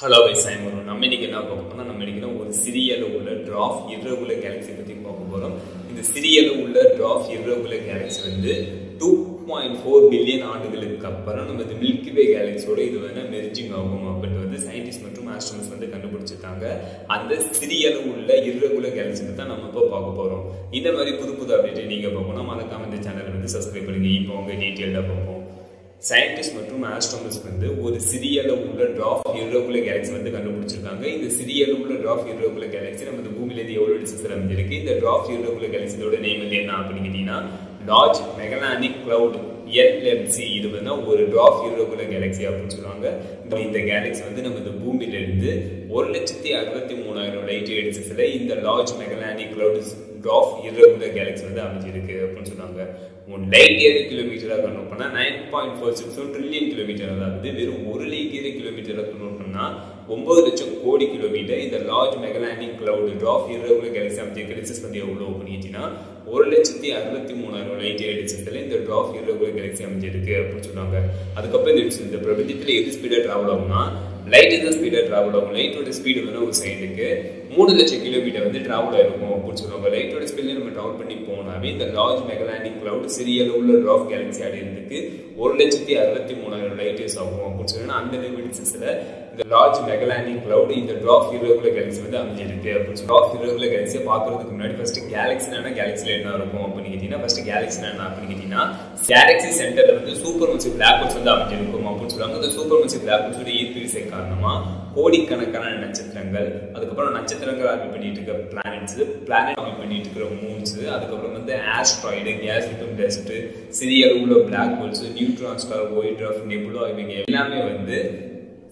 Hello guys, I am Arun. நம்ம இன்னைக்கு என்ன பார்க்க போறோம்னா நம்ம இன்னைக்கு ஒரு சிறிய அளவுள்ள ட்ராஃப் irregular galaxy பத்தி பார்க்க போறோம். இந்த சிறிய அளவுள்ள ட்ராஃப் irregular galaxy வந்து 2.4 பில்லியன் ஆண்டுகளுக்கு அப்புறம் நம்ம இந்த மில்கி வே கேலக்சியோட இது வந்து மெர்ஜிங் ஆகும் அப்படின்னு வந்து சயின்டிஸ்ட் மற்றும் ஆஸ்ட்ரோனட்ஸ் வந்து கண்டுபிடிச்சிருக்காங்க. அந்த சிறிய அளவுள்ள irregular galaxy தான் நம்ம இப்போ பார்க்க போறோம். இந்த மாதிரி புது அப்டேட் நீங்க பார்க்கணும் மறக்காம இந்த சேனலை வந்து சப்ஸ்கிரைப் பண்ணுங்க. இப்போ உங்க டீடைலா பார்ப்போம். சயின்டிஸ்ட் மற்றும் ஆஸ்ட்ரோனட்ஸ் வந்து ஒரு சிறிய அளவுள்ள ட்ராஃப் irregular galaxy வந்து கண்டுபிடிச்சிருக்காங்க. இந்த சிறிய அளவுள்ள ட்ராஃப் irregular galaxy நம்ம பூமியில இருந்து எவ்வளவு டிஸ்டன்ஸ்ல அமைஞ்சிருக்கு. இந்த ட்ராஃப் irregular galaxyயோட நேம் வந்து என்ன அப்படின்னு கேட்டீங்கன்னா லார்ஜ் மெகலானிக் கிளவுட் LMC. இது வந்து ஒரு ட்ராஃப் irregular galaxy அப்படின்னு சொல்லுவாங்க. இந்த கேலக்ஸி வந்து நம்ம இந்த பூமியில இருந்து 1,63,000 லைட் இயர்ஸ்ல இந்த large Magellanic cloud dwarf irregular galaxy வந்து அமைஞ்சிருக்கு அப்படின்னு சொன்னாங்க. லைட் இயர் கிலோமீட்டரா கன்வெர்ட் பண்ணா 9.46 ட்ரில்லியன் கிலோமீட்டர், அதாவது வெறும் 1 லைட் இயர் கிலோமீட்டரா கன்வெர்ட் பண்ணா 9 லட்சம் கோடி கிலோமீட்டர். இந்த large Magellanic cloud dwarf irregular galaxy அமைஞ்சிருக்கு. டிஸ்டன்ஸ் வந்து எவ்வளவு பண்ணிட்டீங்கன்னா 1,63,000 லைட் இயர் டிஸ்டன்ஸ்ல இந்த ட்ராஃப் irregular galaxy அமைஞ்சிருக்கு அப்படின்னு சொன்னாங்க. அதுக்கப்புறம் இந்த பிரபஞ்சத்துல எது ஸ்பீடா டிராவல் ஆகும்னா லைட் தான் ஸ்பீடா டிராவல் ஆகும். லைட்டோட ஸ்பீடு வந்து ஒரு செகண்டுக்கு 3 லட்சம் கிலோமீட்டர் வந்து டிராவல் ஆயிருக்கும் அப்படின்னு சொல்லுவாங்க. லைட்டோட ஸ்பீட்ல நம்ம டிராவல் பண்ணி போனாவே இந்த லார்ஜ் மெகலானிக் கிளவுட் சிறிய அளவுள்ள ட்ராஃப் கேலக்ஸி அடையிறதுக்கு 1,63,000 லைட் இயர்ஸ் ஆகும் அப்படின்னு சொன்னா அந்த டிஸ்டன்ஸ்ல இந்த லார்ஜ் மெகலானிக் கிளவுட் இந்த ட்ராஃப் irregular galaxy வந்து அமைஞ்சிருக்கு அப்படின்னு சொல்லி ட்ராஃப் irregular galaxy பாக்குறதுக்கு முன்னாடி ஃபர்ஸ்ட் கேலக்ஸினா கேலக்ஸில என்ன இருக்கும் அப்படின்னு கேட்டீங்கன்னா ஃபர்ஸ்ட் கேலக்ஸினா என்ன அப்படின்னு கேட்டீங்கன்னா கேலக்ஸி சென்டர்ல வந்து சூப்பர் மசிவ் பிளாக் ஹோல்ஸ் வந்து அமைஞ்சிருக்கும் அப்படின்னு சொல்லுவாங்க. இந்த சூப்பர் மசிவ் பிளாக் ஹோல்ஸோட ஈர்ப்பு விசை காரணமா கோடிக்கணக்கான நட்சத்திரங்கள், அதுக்கப்புறம் நட்சத்திரங்கள் ஆர்பிட் பண்ணிட்டு இருக்க பிளானட்ஸ், பிளானட் ஆர்பிட் பண்ணிட்டு இருக்கிற மூன்ஸ், அதுக்கப்புறம் வந்து ஆஸ்ட்ராய்டு, கேஸ் விட்டம் டஸ்ட், சிறிய அளவுள்ள black holes, neutron star, white dwarf, nebula இவங்க எல்லாமே வந்து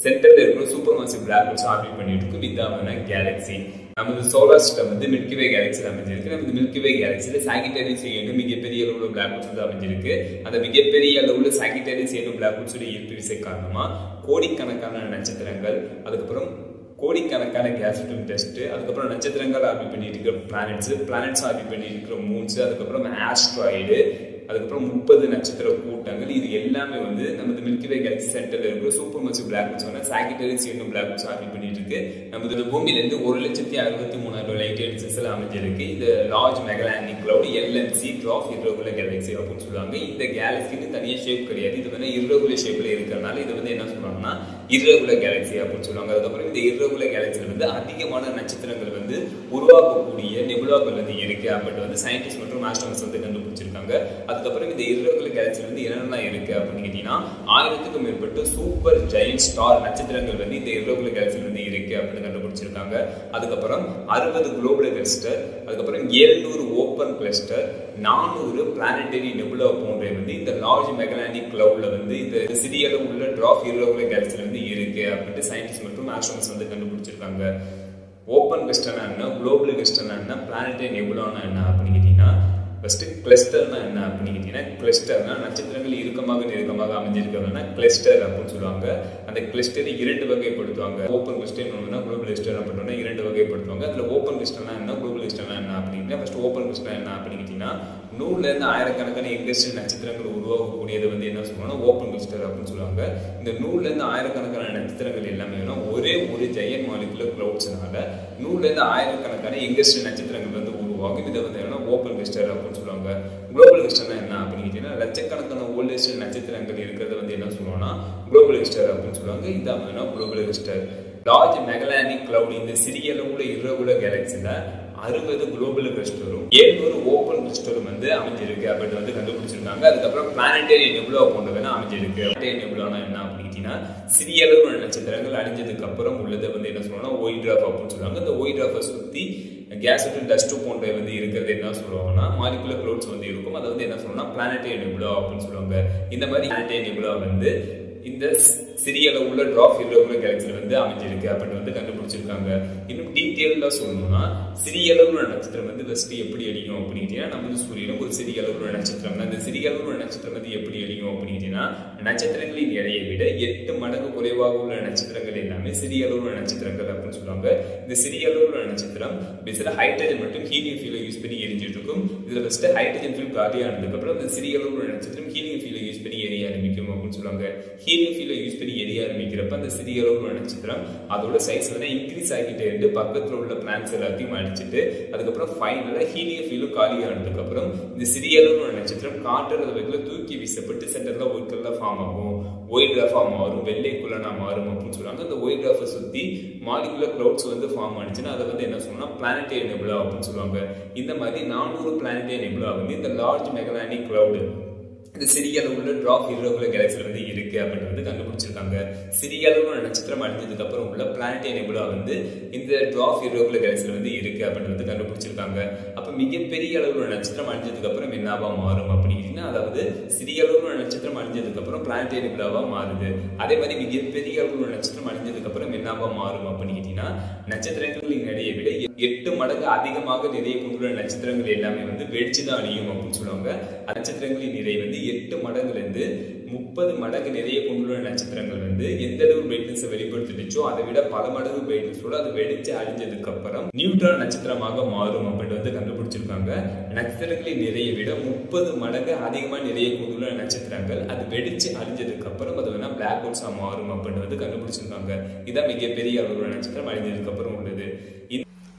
சென்டர்ல இருக்கிற super massive black holes orbit பண்ணிட்டு இருக்கும். விதான கேலக்சி நமது சோலார் சிஸ்டம் வந்து மில்கி வே கேலக்சியில் அமைஞ்சிருக்கு. நம்ம மில்கி வே கேலக்சியில சாகிட்டேரியஸ் என்னும் மிகப்பெரிய அளவுள்ள பிளாக் ஹோல்ஸ் வந்து அமைஞ்சிருக்கு. அந்த மிகப்பெரிய அளவுள்ள சாகிட்டேரியஸ் என்னும் பிளாக் ஹோல்ஸோட ஈர்ப்பு விசை காரணமா கோடிக்கணக்கான நட்சத்திரங்கள், அதுக்கப்புறம் கோடிக்கணக்கான கேஸ் விட்டம் டெஸ்ட், அதுக்கப்புறம் நட்சத்திரங்கள் ஆர்பிட் பண்ணிட்டு இருக்கிற பிளானட்ஸ் ஆர்பிட் பண்ணிட்டு இருக்கிற மூன்ஸ், அதுக்கப்புறம் ஆஸ்ட்ராய்டு, அதுக்கப்புறம் 30 நட்சத்திர கூட்டங்கள், இது எல்லாமே வந்து நமது மில்கி வே கேலக்சி சென்டர்ல இருக்கிற சூப்பர் மசிவ் பிளாக் ஹோல்ஸ் சாகிட்டேரியஸ் என்னும் பிளாக் ஹோல்ஸ் ஆர்பிட் பண்ணிட்டு இருக்கு. நமது பூமியில இருந்து 1,63,000 லைட் இயர் டிஸ்டன்ஸ்ல அமைஞ்சிருக்கு இந்த large Magellanic cloud LMC dwarf irregular galaxy அப்படின்னு சொல்லுவாங்க. இந்த கேலக்சிக்கு தனியா ஷேப் கிடையாது. இது வந்து irregular ஷேப்ல இருக்கிறதுனால இது வந்து என்ன சொல்றாங்கன்னா irregular galaxy அப்படின்னு சொல்லுவாங்க. அதுக்கப்புறம் இந்த irregular galaxyல வந்து அதிகமான நட்சத்திரங்கள் வந்து உருவாக்கக்கூடிய நெபுலாக்கள் வந்து இருக்கு அப்படின்னு வந்து சயின்டிஸ்ட் மற்றும் ஆஸ்ட்ரோனட்ஸ் வந்து கண்டுபிடிச்சிருக்காங்க. அதுக்கப்புறம் இந்த irregular galaxy வந்து என்னென்ன இருக்கு அப்படின்னு கேட்டீங்கன்னா 1000க்கும் மேற்பட்ட சூப்பர் ஜெயண்ட் ஸ்டார் நட்சத்திரங்கள் வந்து இந்த irregular galaxy வந்து இருக்கு அப்படின்னு கண்டுபிடிச்சிருக்காங்க. அதுக்கப்புறம் 60 குளோபல் கிளஸ்டர், அதுக்கப்புறம் 700 ஓப்பன் கிளஸ்டர், 400 பிளானட்டரி நெபுலா போன்ற வந்து இந்த லார்ஜ் மெகலானிக் கிளவுட்ல வந்து இந்த சிறிய அளவுள்ள ட்ராஃப் irregular galaxy வந்து இருக்கு அப்படின்னு சயின்டிஸ்ட் மற்றும் ஆஸ்ட்ரோனட்ஸ் வந்து கண்டுபிடிச்சிருக்காங்க. ஓப்பன் கிளஸ்டர்னா என்ன, குளோபல் கிளஸ்டர்னா என்ன, பிளானட்டரி நெபுலானா என்ன அப்படின்னு கேட்டீங்கன்னா ஃபர்ஸ்ட் கிளஸ்டர்னா என்ன அப்படின்னு கேட்டீங்கன்னா கிளஸ்டர்னா நட்சத்திரங்கள் நெருக்கமாக அமைஞ்சிருக்கிறதுனா கிளஸ்டர் அப்படின்னு சொல்லுவாங்க. அந்த கிளஸ்டரை 2 வகைப்படுத்துவாங்க. ஓப்பன் கிளஸ்டர் ஒன்றுனா குளோபல் கிளஸ்டர் அப்படின்னா 2 வகைப்படுத்துவாங்க. அதுல ஓப்பன் கிளஸ்டர்னா என்ன, குளோபல் கிளஸ்டர்னா என்ன அப்படின்னா ஃபர்ஸ்ட் ஓப்பன் கிளஸ்டர் என்ன அப்படின்னு கேட்டீங்கன்னா 100ல இருந்து ஆயிரக்கணக்கான எங்கஸ்ட் நட்சத்திரங்கள் உருவாகக்கூடியது வந்து என்ன சொல்லுவாங்கன்னா ஓப்பன் கிளஸ்டர் அப்படின்னு சொல்லுவாங்க. இந்த 100ல இருந்து ஆயிரக்கணக்கான நட்சத்திரங்கள் எல்லாமே ஒரே ஒரு ஜெயண்ட் மாலிகுலர் கிளவுட்ஸ்னால 100ல இருந்து ஆயிரக்கணக்கான எங்கஸ்ட் நட்சத்திரங்கள் வந்து உருவாகும். இதை வந்து ஓப்பன் கிளஸ்டர் அப்படின்னு சொல்லுவாங்க. குளோபல் கிளஸ்டர்னா என்ன அப்படின்னு கேட்டீங்கன்னா லட்சக்கணக்கான ஓல்டஸ்ட் நட்சத்திரங்கள் இருக்கிறத வந்து என்ன சொல்லுவாங்கன்னா குளோபல் கிளஸ்டர் அப்படின்னு சொல்லுவாங்க. இதான் global cluster. Large Magellanic cloud இந்த சிறிய அளவுள்ள irregular galaxyல 60 குளோபல் கிளஸ்டரும் 700 ஓப்பன் கிளஸ்டரும் வந்து அமைஞ்சிருக்கு அப்படின்னு வந்து கண்டுபிடிச்சிருக்காங்க. அதுக்கப்புறம் பிளானட்டரி நெபுலா போன்றதுனா அமைஞ்சிருக்கு. பிளானட்டரி நெபுலானா என்ன அப்படின்னா சிறிய அளவுள்ள நட்சத்திரங்கள் அழிஞ்சதுக்கு அப்புறம் உள்ளதை வந்து என்ன சொல்லுவாங்கன்னா ஒயிட் ட்ராஃப் அப்படின்னு சொல்லுவாங்க. இந்த ஒயிட் ட்ராஃபை சுத்தி கேஸ் விட்டம் டஸ்ட் போன்ற வந்து இருக்கிறது என்ன சொல்லுவாங்கன்னா மாலிகுலர் கிளவுட்ஸ் வந்து இருக்கும். அதை வந்து என்ன சொல்லுவாங்கன்னா பிளானட்டரி நெபுலா அப்படின்னு சொல்லுவாங்க. இந்த மாதிரி பிளானட்டரி நெபுலா வந்து இந்த சிறிய அளவுள்ள ட்ராஃப் irregular galaxy வந்து அமைஞ்சிருக்கு அப்படின்னு வந்து கண்டுபிடிச்சிருக்காங்க. இன்னும் டீட்டெயிலா சொல்லணும்னா சிறிய அளவுள்ள நட்சத்திரம் வந்து ஃபர்ஸ்ட் எப்படி அழியும் அப்படின்னு நம்ம சூரியனும் ஒரு சிறிய அளவுள்ள நட்சத்திரம். அந்த சிறிய அளவுள்ள நட்சத்திரம் வந்து எப்படி அழியும் அப்படின்னு நட்சத்திரங்களின் எடையை விட 8 மடங்கு குறைவாக உள்ள நட்சத்திரங்கள் எல்லாமே சிறிய அளவுள்ள நட்சத்திரங்கள் அப்படின்னு சொல்லுவாங்க. இந்த சிறிய அளவுள்ள நட்சத்திரம் பேசில ஹைட்ரஜன் மற்றும் ஹீலியம் ஃபியூலை யூஸ் பண்ணி எரிஞ்சிட்டு இருக்கும். இதுல ஃபர்ஸ்ட் ஹைட்ரஜன் ஃபியூல் காலியானதுக்கு அப்புறம் இந்த சிறிய அளவுள்ள நட்சத்திரம் ஹீலியம் ஃபியூலை யூஸ் பண்ணி எரிய ஆரம்பிக்கும் அப்படின்னு சொல்லுவாங்க. ஹீலியம் ஃபியூலை யூஸ் பண்ணி எரிய ஆரம்பிக்கிறப்ப அந்த சிறிய அளவுள்ள நட்சத்திரம் அதோட சைஸ் வந்து இன்க்ரீஸ் ஆகிட்டே இருந்து பக்கத்துல உள்ள பிளானட்ஸ் எல்லாத்தையும் அடிச்சுட்டு அதுக்கப்புறம் ஃபைனலா ஹீலியம் ஃபியூலும் காலியானதுக்கு அப்புறம் இந்த சிறிய அளவுள்ள நட்சத்திரம் காற்றோட வேகத்துல தூக்கி வீசப்பட்டு சென்டர்ல ஒரு கல்ல ஃபார்ம் ஆகும், ஒயிட் டிராஃபா மாறும், வெள்ளை குள்ளனா மாறும் அப்படின்னு சொல்றாங்க. அந்த ஒயிட் டிராஃபை சுத்தி மாலிகுலர் கிளவுட்ஸ் வந்து ஃபார்ம் ஆனிச்சுன்னா அதை வந்து என்ன சொல்லணும்னா பிளானட்டரி நெபுலா அப்படின்னு சொல்லுவாங்க. இந்த மாதிரி 400 பிளானட்டரி நெபுலா வந்து இந்த லார்ஜ் மெகலானிக் கிளவுட் இந்த சிறிய அளவுள்ள ட்ராப் இரகுலர் கேலக்சில வந்து இருக்கு அப்படின்னு வந்து கண்டுபிடிச்சிருக்காங்க. சிறிய அளவுள்ள நட்சத்திரம் அழிஞ்சதுக்கு அப்புறம் உள்ள பிளானட்டரி நெபுலா வந்து இந்த ட்ராப் இரகுலர் கேலக்சில வந்து இருக்கு அப்படின்னு வந்து கண்டுபிடிச்சிருக்காங்க. அப்ப மிகப்பெரிய அளவுள்ள நட்சத்திரம் அழிஞ்சதுக்கு அப்புறம் என்னவா மாறும் அப்படின்னா, அதாவது சிறிய அளவுள்ள நட்சத்திரம் அழிஞ்சதுக்கு அப்புறம் பிளானட்டரி நெபுலாவா மாறுது. அதே மாதிரி மிகப்பெரிய அளவுள்ள நட்சத்திரம் அழிஞ்சதுக்கு அப்புறம் என்னவா மாறும் அப்படின்னு நட்சத்திரங்களின் எடையை விட 8 மடங்கு அதிகமாக நிறைய கொண்டுள்ள நட்சத்திரங்கள் எல்லாமே வந்து வெடிச்சுதான் அழியும் அப்படின்னு சொல்லுவாங்க. நட்சத்திரங்களின் நிறை வந்து 8 மடங்குல இருந்து 30 மடங்கு நிறைய கொண்டுள்ள நட்சத்திரங்கள் வந்து எந்த அளவு பிரைட்னஸ் வெளிப்படுத்திடுச்சோ அதை விட பல மடங்கு பிரைட்னஸோட அது வெடிச்சு அழிஞ்சதுக்கு அப்புறம் நியூட்ரான் நட்சத்திரமாக மாறும் அப்படின்னு வந்து கண்டுபிடிச்சிருக்காங்க. நட்சத்திரங்களின் நிறைய விட 30 மடங்கு அதிகமா நிறைய கொண்டுள்ள நட்சத்திரங்கள் அது வெடிச்சு அழிஞ்சதுக்கு அப்புறம் அது வேணா பிளாக் ஹோல்ஸா மாறும் அப்படின்னு வந்து கண்டுபிடிச்சிருக்காங்க. இதான் மிகப்பெரிய அளவுள்ள நட்சத்திரம் அழிஞ்சதுக்கு அப்புறம் உள்ளது.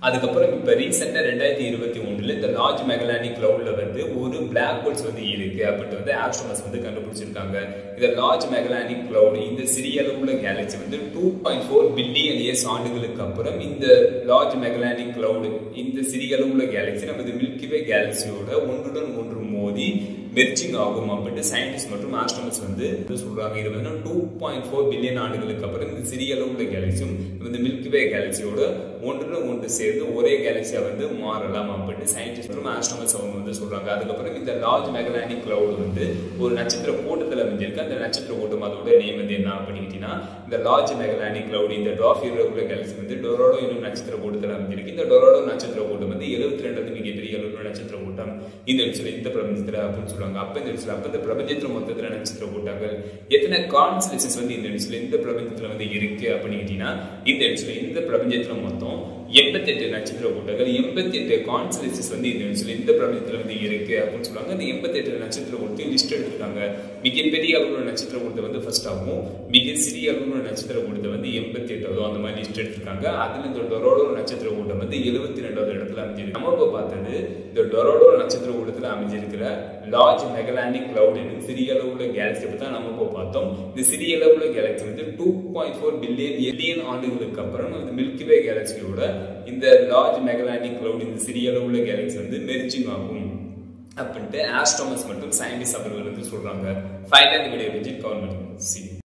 அதுக்கப்புறம் இப்ப ரீசெண்டா 2021 இந்த லார்ஜ் மெகலானிக் கிளவுட்ல வந்து ஒரு பிளாக் ஹோல்ஸ் வந்து இருக்கு அப்படின்னு வந்து ஆஸ்ட்ரோனமர்ஸ் வந்து கண்டுபிடிச்சிருக்காங்க. இந்த லார்ஜ் மெகலானிக் கிளவுட் இந்த சிறிய அளவுள்ள கேலக்சி வந்து 2.4 பில்லியன் இயர்ஸ் ஆண்டுகளுக்கு அப்புறம் இந்த லார்ஜ் மெகலானிக் கிளவுட் இந்த சிறிய அளவுள்ள கேலக்சி நமது மில்கிவே கேலக்சியோட ஒன்றுடன் ஒன்று மோதி மெர்ஜிங் ஆகும் அப்படின்னு சயின்டிஸ்ட் மற்றும் ஆஸ்ட்ரோனமர்ஸ் வந்து சொல்றாங்க. இது வந்து 2.4 பில்லியன் ஆண்டுகளுக்கு அப்புறம் இந்த சிறிய அளவுள்ள கேலக்சியும் இந்த மில்கிவே கேலக்சியோட ஒன்றுடன் ஒன்று சேர்ந்து ஒரே கேலக்சியா வந்து மாறலாம் அப்படின்னு சயின்டிஸ்ட் மற்றும் ஆஸ்ட்ரோனமர்ஸ் அவங்க வந்து சொல்றாங்க. அதுக்கப்புறம் இந்த லார்ஜ் மெகலானிக் கிளவுட் வந்து ஒரு நட்சத்திர கூட்டத்தில் அமைஞ்சிருக்கு. அந்த நட்சத்திர கூட்டம் அதோட நேம் வந்து என்ன அப்படின்னா இந்த லார்ஜ் மெகலானிக் கிளவுட் இந்த ட்ராப் இரகுலர் கேலக்சி வந்து டொராடோ என்னும் நட்சத்திர கூட்டத்தில் அமைஞ்சிருக்கு. இந்த டொராடோ நட்சத்திர கூட்டம் வந்து 72 மிகப்பெரிய அளவுள்ள நட்சத்திர கூட்டம் இந்த பிரபஞ்சத்துல அப்படின்னு சொல்லுவாங்க. அப்ப இந்த பிரபஞ்சத்துல மொத்தத்துல நட்சத்திர கூட்டங்கள் எத்தனை கான்ஸ்டலேஷன்ஸ் வந்து இந்த பிரபஞ்சத்துல வந்து இருக்கு அப்படின்னு இந்த பிரபஞ்சத்துல மொத்தம் 88 நட்சத்திர கூட்டங்கள் 88 கான்ஸ்டலேஷன்ஸ் வந்து இந்த பிரபஞ்சத்துல வந்து இருக்கு அப்படின்னு சொல்லுவாங்க. அந்த 88 நட்சத்திர கூட்டத்தையும் லிஸ்ட் எடுத்திருக்காங்க. மிகப்பெரிய அளவுள்ள நட்சத்திர கூட்டத்தை வந்து ஃபர்ஸ்ட் ஆகும், மிக சிறிய அளவுள்ள நட்சத்திர கூட்டத்தை வந்து 88 அந்த மாதிரி லிஸ்ட் எடுத்திருக்காங்க. அதுல இந்த டொராடோ நட்சத்திர கூட்டம் வந்து 72வது இடத்துல அமைஞ்சிருக்கு. நம்ம இப்ப பார்த்தது இந்த டொராடோ நட்சத்திர கூட்டத்துல அமைஞ்சிருக்கிற லார்ஜ் மெகலானிக் கிளவுட் சிறிய அளவுள்ள கேலக்சி பத்தி தான் நம்ம இப்போ பார்த்தோம். இந்த சிறிய அளவுள்ள கேலக்சி வந்து 2.4 பில்லியன் ஆண்டுகளுக்கு அப்புறம் இந்த மில்கிவே கேலக்சியோட இந்த லார்ஜ் மெகலானிக் கிளவுட் இந்த சிறிய அளவுள்ள கேலக்சி வந்து மெர்ஜிங் ஆகும் அப்படின்ட்டு ஆஸ்ட்ரோனமர்ஸ் மற்றும் சயின்டிஸ்ட் அவர்கள் வந்து சொல்றாங்க. ஃபைனல் வீடியோ கவர் பண்ணுங்க.